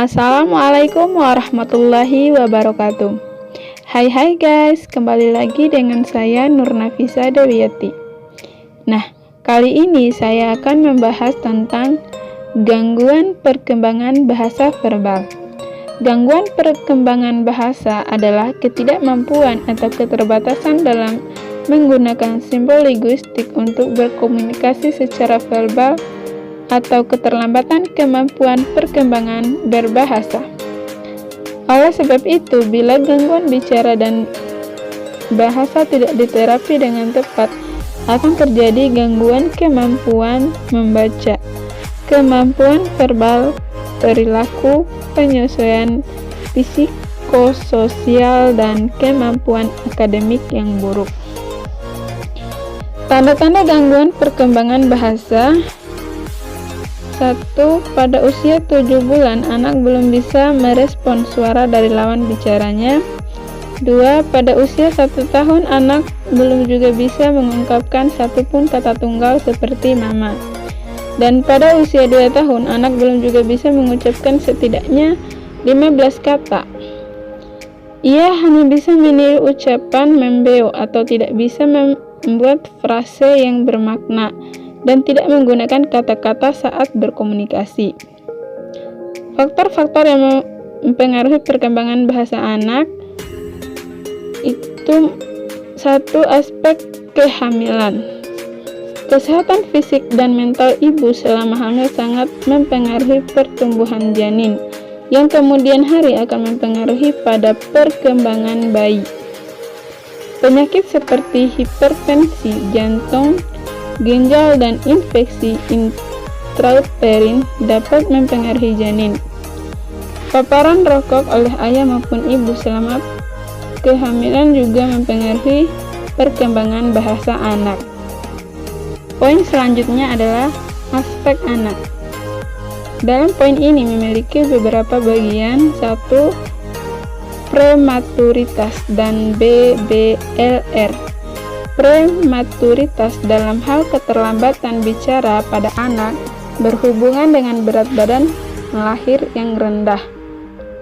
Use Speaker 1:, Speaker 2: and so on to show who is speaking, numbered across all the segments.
Speaker 1: Assalamualaikum warahmatullahi wabarakatuh. Hai guys, kembali lagi dengan saya Nur Nafisa Dewiyati. Nah, kali ini saya akan membahas tentang gangguan perkembangan bahasa verbal. Gangguan perkembangan bahasa adalah ketidakmampuan atau keterbatasan dalam menggunakan simbol linguistik untuk berkomunikasi secara verbal atau keterlambatan kemampuan perkembangan berbahasa. Oleh sebab itu, bila gangguan bicara dan bahasa tidak diterapi dengan tepat, akan terjadi gangguan kemampuan membaca, kemampuan verbal, perilaku, penyesuaian psikososial, dan kemampuan akademik yang buruk. Tanda-tanda gangguan perkembangan bahasa. 1. Pada usia 7 bulan, anak belum bisa merespons suara dari lawan bicaranya. 2. Pada usia 1 tahun, anak belum juga bisa mengungkapkan satupun kata tunggal seperti mama. Dan pada usia 2 tahun, anak belum juga bisa mengucapkan setidaknya 15 kata. Ia hanya bisa meniru ucapan membeo atau tidak bisa membuat frase yang bermakna dan tidak menggunakan kata-kata saat berkomunikasi. Faktor-faktor yang mempengaruhi perkembangan bahasa anak itu 1. Aspek kehamilan. Kesehatan fisik dan mental ibu selama hamil sangat mempengaruhi pertumbuhan janin, yang kemudian hari akan mempengaruhi pada perkembangan bayi. Penyakit seperti hipertensi jantung, ginjal, dan infeksi intrauterin dapat mempengaruhi janin. Paparan rokok oleh ayah maupun ibu selama kehamilan juga mempengaruhi perkembangan bahasa anak. Poin selanjutnya adalah aspek anak. Dalam poin ini memiliki beberapa bagian. 1. Prematuritas dan BBLR. Prematuritas dalam hal keterlambatan bicara pada anak berhubungan dengan berat badan lahir yang rendah.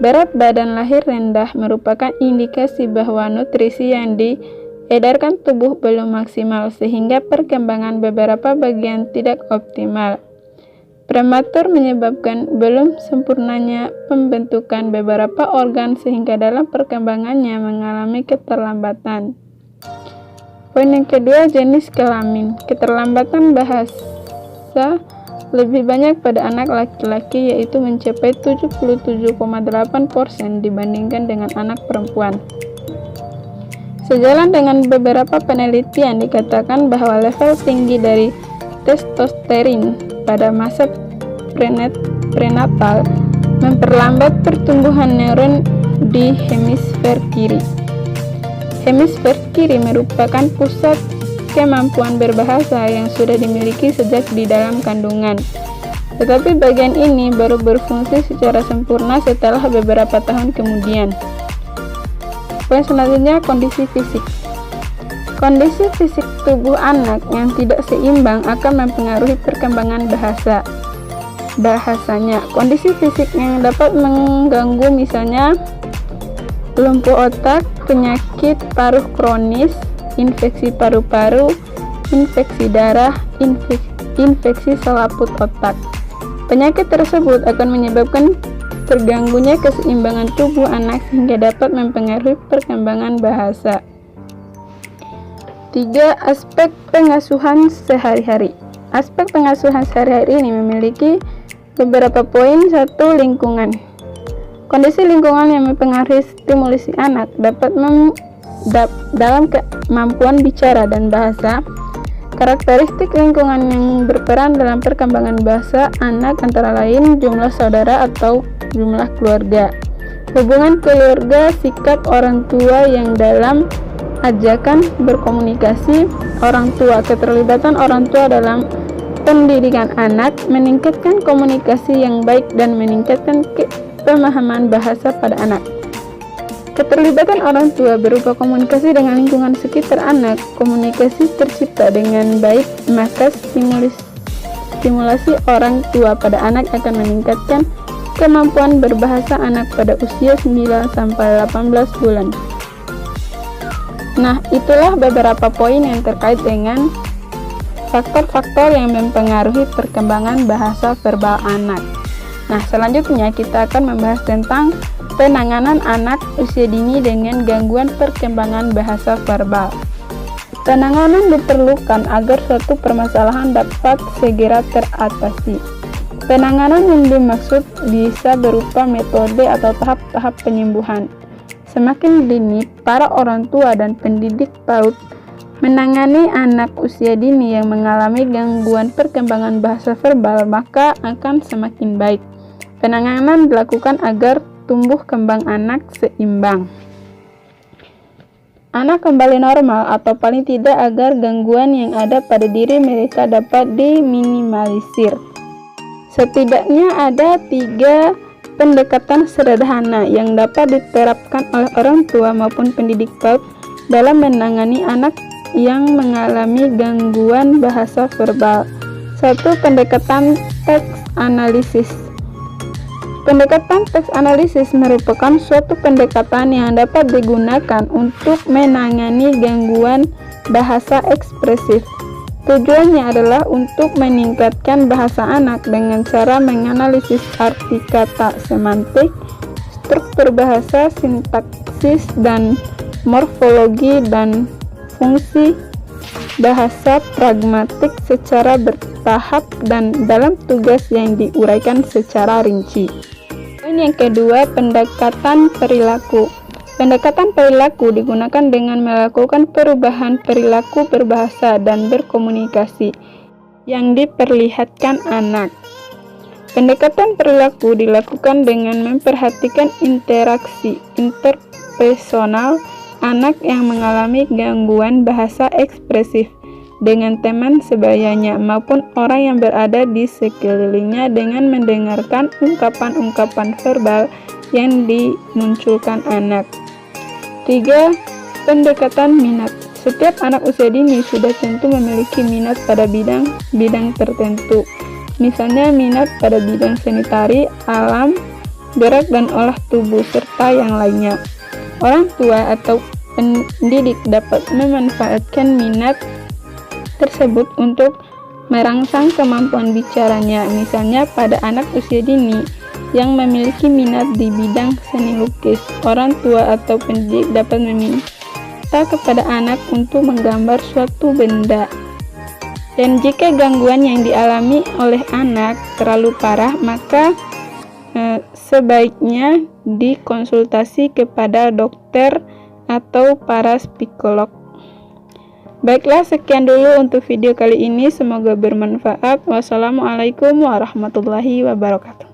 Speaker 1: Berat badan lahir rendah merupakan indikasi bahwa nutrisi yang diedarkan tubuh belum maksimal sehingga perkembangan beberapa bagian tidak optimal. Prematur menyebabkan belum sempurnanya pembentukan beberapa organ sehingga dalam perkembangannya mengalami keterlambatan. Poin yang kedua, jenis kelamin. Keterlambatan bahasa lebih banyak pada anak laki-laki, yaitu mencapai 77,8% dibandingkan dengan anak perempuan. Sejalan dengan beberapa penelitian, dikatakan bahwa level tinggi dari testosteron pada masa prenatal memperlambat pertumbuhan neuron di hemisfer kiri. Hemisfer kiri merupakan pusat kemampuan berbahasa yang sudah dimiliki sejak di dalam kandungan. Tetapi bagian ini baru berfungsi secara sempurna setelah beberapa tahun kemudian. Poin selanjutnya, kondisi fisik. Kondisi fisik tubuh anak yang tidak seimbang akan mempengaruhi perkembangan bahasanya. Kondisi fisik yang dapat mengganggu misalnya lumpuh otak, penyakit paruh kronis, infeksi paru-paru, infeksi darah, infeksi selaput otak. Penyakit tersebut akan menyebabkan terganggunya keseimbangan tubuh anak sehingga dapat mempengaruhi perkembangan bahasa. 3. Aspek pengasuhan sehari-hari. Aspek pengasuhan sehari-hari ini memiliki beberapa poin. 1. Lingkungan. Kondisi lingkungan yang mempengaruhi stimulasi anak dapat dalam kemampuan bicara dan bahasa. Karakteristik lingkungan yang berperan dalam perkembangan bahasa anak antara lain jumlah saudara atau jumlah keluarga, hubungan keluarga, sikap orang tua yang dalam ajakan berkomunikasi orang tua, keterlibatan orang tua dalam pendidikan anak, meningkatkan komunikasi yang baik dan meningkatkan pemahaman bahasa pada anak. Keterlibatan orang tua berupa komunikasi dengan lingkungan sekitar anak. Komunikasi tercipta dengan baik, maka stimulasi orang tua pada anak akan meningkatkan kemampuan berbahasa anak pada usia 9 sampai 18 bulan. Nah, itulah beberapa poin yang terkait dengan faktor-faktor yang mempengaruhi perkembangan bahasa verbal anak. Nah, selanjutnya kita akan membahas tentang penanganan anak usia dini dengan gangguan perkembangan bahasa verbal. Penanganan diperlukan agar suatu permasalahan dapat segera teratasi. Penanganan yang dimaksud bisa berupa metode atau tahap-tahap penyembuhan. Semakin dini para orang tua dan pendidik PAUD menangani anak usia dini yang mengalami gangguan perkembangan bahasa verbal, maka akan semakin baik. Penanganan dilakukan agar tumbuh kembang anak seimbang. Anak kembali normal atau paling tidak agar gangguan yang ada pada diri mereka dapat diminimalisir. Setidaknya ada 3 pendekatan sederhana yang dapat diterapkan oleh orang tua maupun pendidik PAUD dalam menangani anak yang mengalami gangguan bahasa verbal. 1. Pendekatan teks analisis. Pendekatan teks analisis merupakan suatu pendekatan yang dapat digunakan untuk menangani gangguan bahasa ekspresif. Tujuannya adalah untuk meningkatkan bahasa anak dengan cara menganalisis arti kata, semantik, struktur bahasa, sintaksis, dan morfologi dan fungsi bahasa pragmatik secara bertahap dan dalam tugas yang diuraikan secara rinci. Poin yang kedua, pendekatan perilaku. Pendekatan perilaku digunakan dengan melakukan perubahan perilaku berbahasa dan berkomunikasi yang diperlihatkan anak. Pendekatan perilaku dilakukan dengan memperhatikan interaksi interpersonal anak yang mengalami gangguan bahasa ekspresif dengan teman sebayanya maupun orang yang berada di sekelilingnya dengan mendengarkan ungkapan-ungkapan verbal yang dimunculkan anak. 3. Pendekatan minat. Setiap anak usia dini sudah tentu memiliki minat pada bidang tertentu. Misalnya minat pada bidang seni tari, alam, gerak dan olah tubuh, serta yang lainnya. Orang tua atau pendidik dapat memanfaatkan minat tersebut untuk merangsang kemampuan bicaranya. Misalnya pada anak usia dini yang memiliki minat di bidang seni lukis, orang tua atau pendidik dapat meminta kepada anak untuk menggambar suatu benda. Dan jika gangguan yang dialami oleh anak terlalu parah, maka sebaiknya dikonsultasi kepada dokter atau para psikolog. Baiklah, sekian dulu untuk video kali ini, semoga bermanfaat. Wassalamualaikum warahmatullahi wabarakatuh.